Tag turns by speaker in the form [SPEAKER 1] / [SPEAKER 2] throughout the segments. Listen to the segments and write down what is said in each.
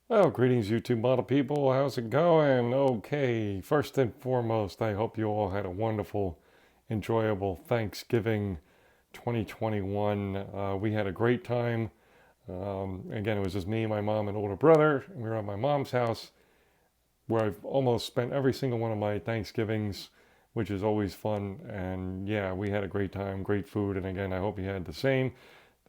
[SPEAKER 1] Well, greetings, YouTube model people. How's it going? Okay, first and foremost, I hope you all had a wonderful, enjoyable Thanksgiving 2021. We had a great time. Again, it was just me, my mom, and older brother. We were at my mom's house where I've almost spent every single one of my Thanksgivings, which is always fun. And yeah, we had a great time, great food. And again, I hope you had the same.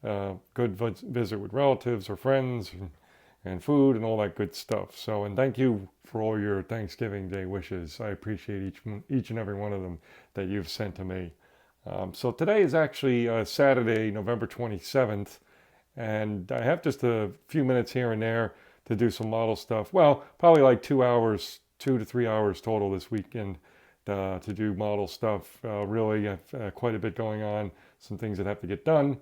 [SPEAKER 1] Good visit with relatives or friends and food and all that good stuff. So, and thank you for all your Thanksgiving Day wishes. I appreciate each and every one of them that you've sent to me. So today is actually Saturday, November 27th, and I have just a few minutes here and there to do some model stuff. Well, probably like 2 hours, 2 to 3 hours total this weekend to do model stuff. Really, I've quite a bit going on, some things that have to get done.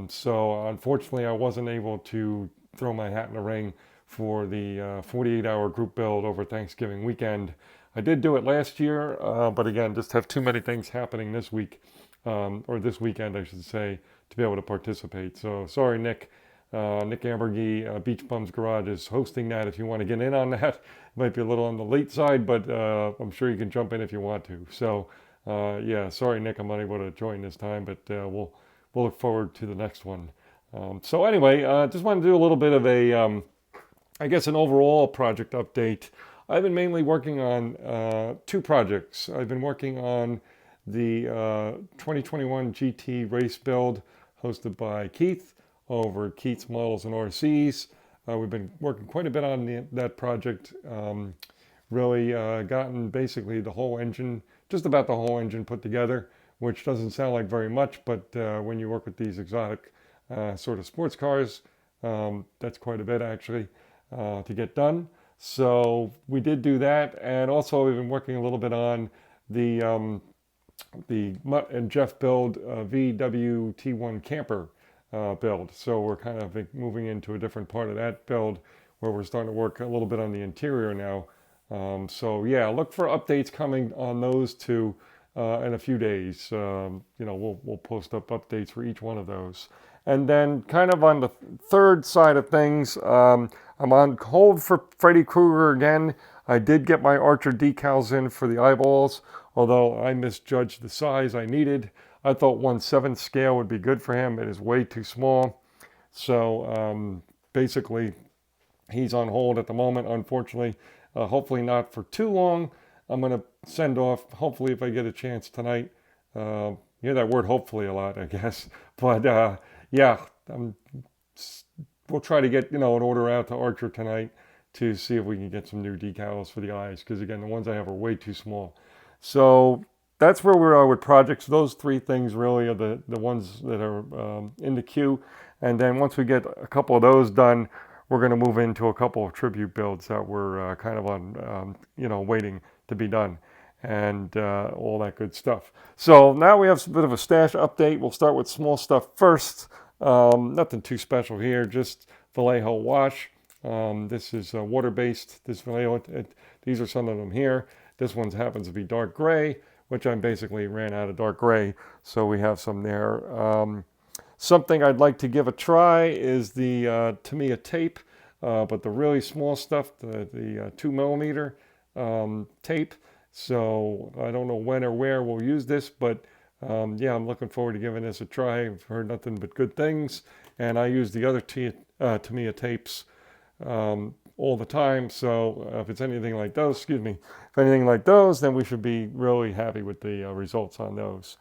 [SPEAKER 1] So unfortunately, I wasn't able to throw my hat in the ring for the 48-hour group build over Thanksgiving weekend. I did do it last year, but again, just have too many things happening this week, or this weekend, I should say, to be able to participate. So sorry, Nick. Nick Ambergy, Beach Bums Garage is hosting that. If you want to get in on that, it might be a little on the late side, but I'm sure you can jump in if you want to. So yeah, sorry, Nick, I'm unable to join this time, but we'll look forward to the next one. So anyway, just wanted to do a little bit of I guess, an overall project update. I've been mainly working on two projects. I've been working on the 2021 GT race build hosted by Keith over at Keith's Models and RCs. We've been working quite a bit on that project. Really gotten basically the whole engine, just about the whole engine put together, which doesn't sound like very much, but when you work with these exotic sort of sports cars, that's quite a bit actually to get done. So we did do that, and also we've been working a little bit on the Mutt and Jeff build VWT1 camper build. So we're kind of moving into a different part of that build where we're starting to work a little bit on the interior now. So yeah, look for updates coming on those two in a few days. We'll post up updates for each one of those. And then, kind of on the third side of things, I'm on hold for Freddy Krueger again. I did get my Archer decals in for the eyeballs, although I misjudged the size I needed. I thought 1/7 scale would be good for him. It is way too small. So basically, he's on hold at the moment, unfortunately. Hopefully, not for too long. I'm going to send off, hopefully, if I get a chance tonight. You hear that word hopefully a lot, I guess. But yeah, we'll try to get an order out to Archer tonight to see if we can get some new decals for the eyes, because again, the ones I have are way too small. So that's where we are with projects. Those three things really are the ones that are in the queue. And then once we get a couple of those done, we're going to move into a couple of tribute builds that we're kind of on, waiting to be done and all that good stuff. So now we have a bit of a stash update. We'll start with small stuff first. Nothing too special here, just Vallejo wash. This is water-based. This Vallejo, these are some of them here. This one happens to be dark gray, which I basically ran out of dark gray, so we have some there. Something I'd like to give a try is the Tamiya tape, but the really small stuff, the 2 millimeter tape. So I don't know when or where we'll use this, but yeah, I'm looking forward to giving this a try. I've heard nothing but good things, and I use the other Tamiya tapes all the time. So if it's anything like those, if anything like those, then we should be really happy with the results on those.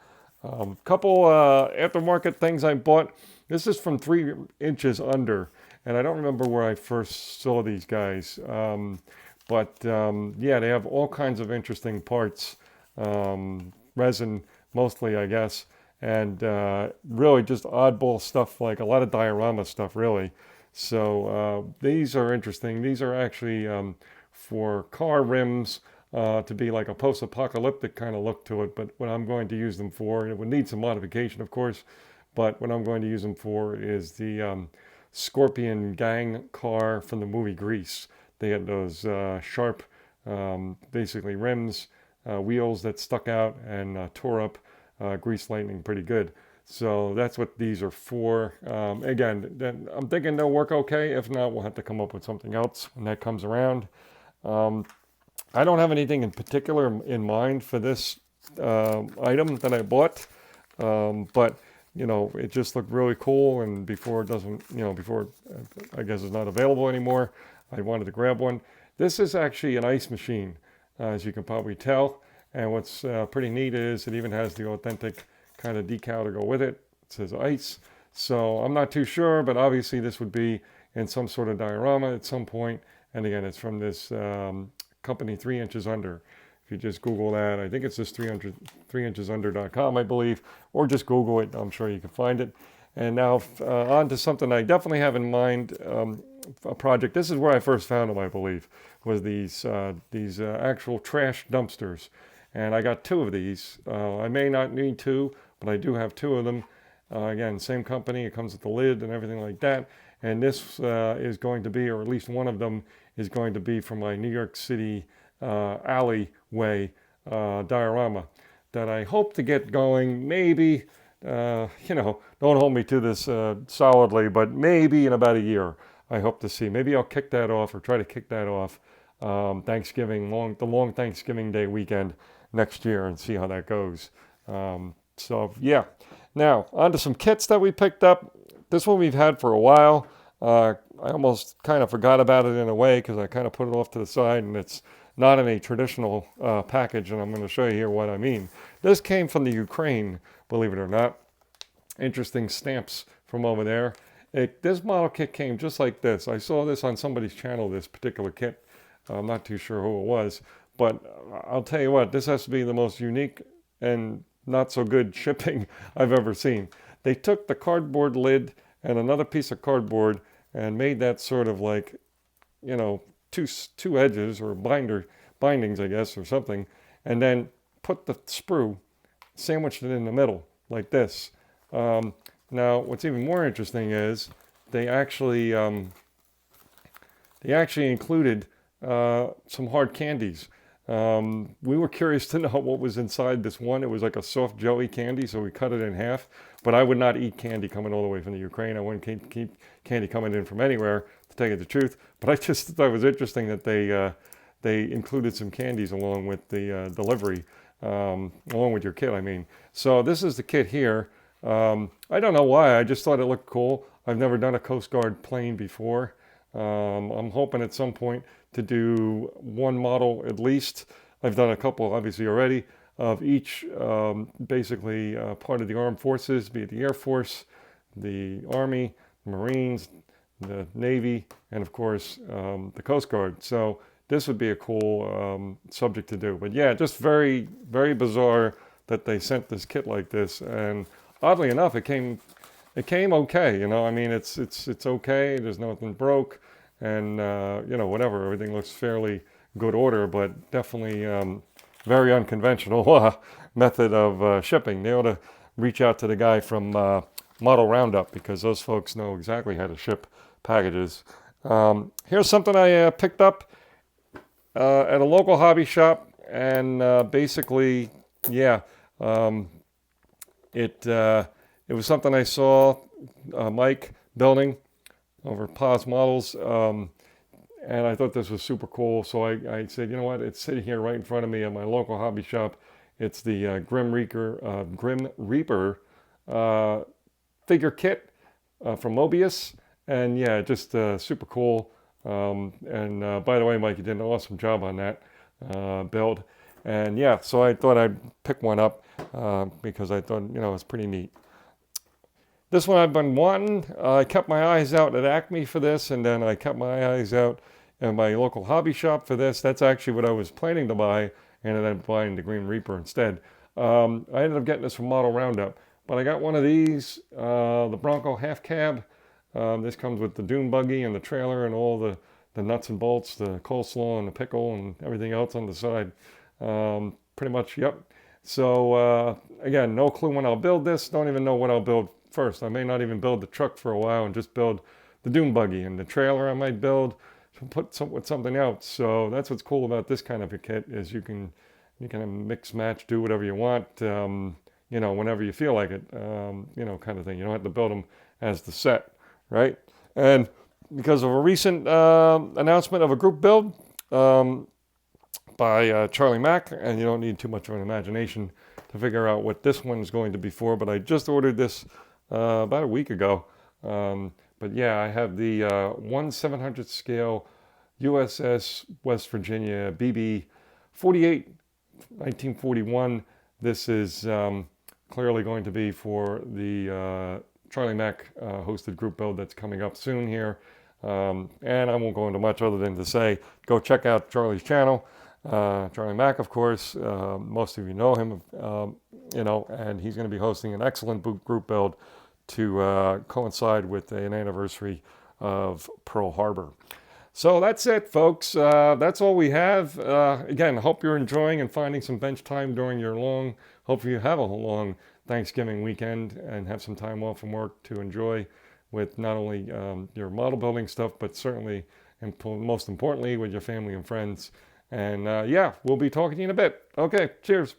[SPEAKER 1] Couple aftermarket things I bought. This is from 3 inches under, and I don't remember where I first saw these guys. But yeah, they have all kinds of interesting parts, resin mostly, I guess, and really just oddball stuff, like a lot of diorama stuff, really. So these are interesting. These are actually for car rims to be like a post-apocalyptic kind of look to it. But what I'm going to use them for, it would need some modification, of course, but what I'm going to use them for is the Scorpion gang car from the movie Grease. They had those sharp, basically rims, wheels that stuck out and tore up Grease Lightning pretty good. So that's what these are for. Again, then I'm thinking they'll work okay. If not, we'll have to come up with something else when that comes around. Um, I don't have anything in particular in mind for this item that I bought, but it just looked really cool. And before it doesn't, before I guess it's not available anymore, I wanted to grab one. This is actually an ice machine, as you can probably tell. And what's pretty neat is it even has the authentic kind of decal to go with it. It says ice. So I'm not too sure, but obviously this would be in some sort of diorama at some point. And again, it's from this company 3 Inches Under. If you just Google that, I think it's just 3inchesunder.com, I believe, or just Google it. I'm sure you can find it. And now on to something I definitely have in mind, a project. This is where I first found them, I believe, was these actual trash dumpsters. And I got 2 of these. I may not need 2, but I do have 2 of them. Again, same company. It comes with the lid and everything like that. And this is going to be, or at least one of them is going to be from my New York City alleyway diorama that I hope to get going maybe, don't hold me to this solidly, but maybe in about a year. I hope to see. Maybe I'll kick that off or try to kick that off the long Thanksgiving Day weekend next year and see how that goes. So yeah. Now, on to some kits that we picked up. This one we've had for a while. I almost kind of forgot about it in a way because I kind of put it off to the side, and it's not in a traditional package, and I'm going to show you here what I mean. This came from the Ukraine, believe it or not. Interesting stamps from over there. This model kit came just like this. I saw this on somebody's channel, this particular kit. I'm not too sure who it was, but I'll tell you what, this has to be the most unique and not so good shipping I've ever seen. They took the cardboard lid and another piece of cardboard and made that sort of like, two edges or bindings, I guess, or something, and then put the sprue, sandwiched it in the middle like this. Now, what's even more interesting is they actually included some hard candies. We were curious to know what was inside this one. It was like a soft jelly candy, so we cut it in half. But I would not eat candy coming all the way from the Ukraine. I wouldn't keep candy coming in from anywhere, to tell you the truth. But I just thought it was interesting that they included some candies along with the delivery, along with your kit, I mean. So this is the kit here. I don't know why. I just thought it looked cool. I've never done a Coast Guard plane before. I'm hoping at some point to do one model at least. I've done a couple obviously already of each basically part of the armed forces, be it the Air Force, the Army, the Marines, the Navy, and of course the Coast Guard. So this would be a cool subject to do. But yeah, just very, very bizarre that they sent this kit like this. And oddly enough, it came okay. I mean, it's okay. There's nothing broke, and whatever. Everything looks fairly good order, but definitely very unconventional method of shipping. They ought to reach out to the guy from Model Roundup because those folks know exactly how to ship packages. Here's something I picked up at a local hobby shop, and basically, yeah, it was something I saw Mike building over at Paz Models, and I thought this was super cool. So I said, you know what? It's sitting here right in front of me at my local hobby shop. It's the Grim Reaper figure kit from Mobius, and yeah, just super cool. And by the way, Mike, you did an awesome job on that build. And yeah, so I thought I'd pick one up because I thought, it's pretty neat. This one I've been wanting. I kept my eyes out at Acme for this, and then I kept my eyes out at my local hobby shop for this. That's actually what I was planning to buy, and then buying the Green Reaper instead. I ended up getting this from Model Roundup, but I got one of these, the Bronco half cab. This comes with the dune buggy and the trailer and all the nuts and bolts, the coleslaw and the pickle and everything else on the side. Pretty much, yep. So again, no clue when I'll build this. Don't even know what I'll build first. I may not even build the truck for a while and just build the dune buggy, and the trailer I might build with something else. So that's what's cool about this kind of a kit is you can mix match, do whatever you want. whenever you feel like it, kind of thing. You don't have to build them as the set, right? And because of a recent announcement of a group build by Charlie Mack, and you don't need too much of an imagination to figure out what this one's going to be for, but I just ordered this about a week ago. But yeah, I have the 1/700th scale USS West Virginia BB 48, 1941. This is clearly going to be for the Charlie Mack hosted group build that's coming up soon here. And I won't go into much other than to say, go check out Charlie's channel. Charlie Mack, of course, most of you know him, and he's going to be hosting an excellent group build to coincide with an anniversary of Pearl Harbor. So that's it, folks. That's all we have. Again, hope you're enjoying and finding some bench time during your hope you have a long Thanksgiving weekend and have some time off from work to enjoy with not only your model building stuff, but certainly, and most importantly, with your family and friends. And yeah, we'll be talking to you in a bit. Okay, cheers.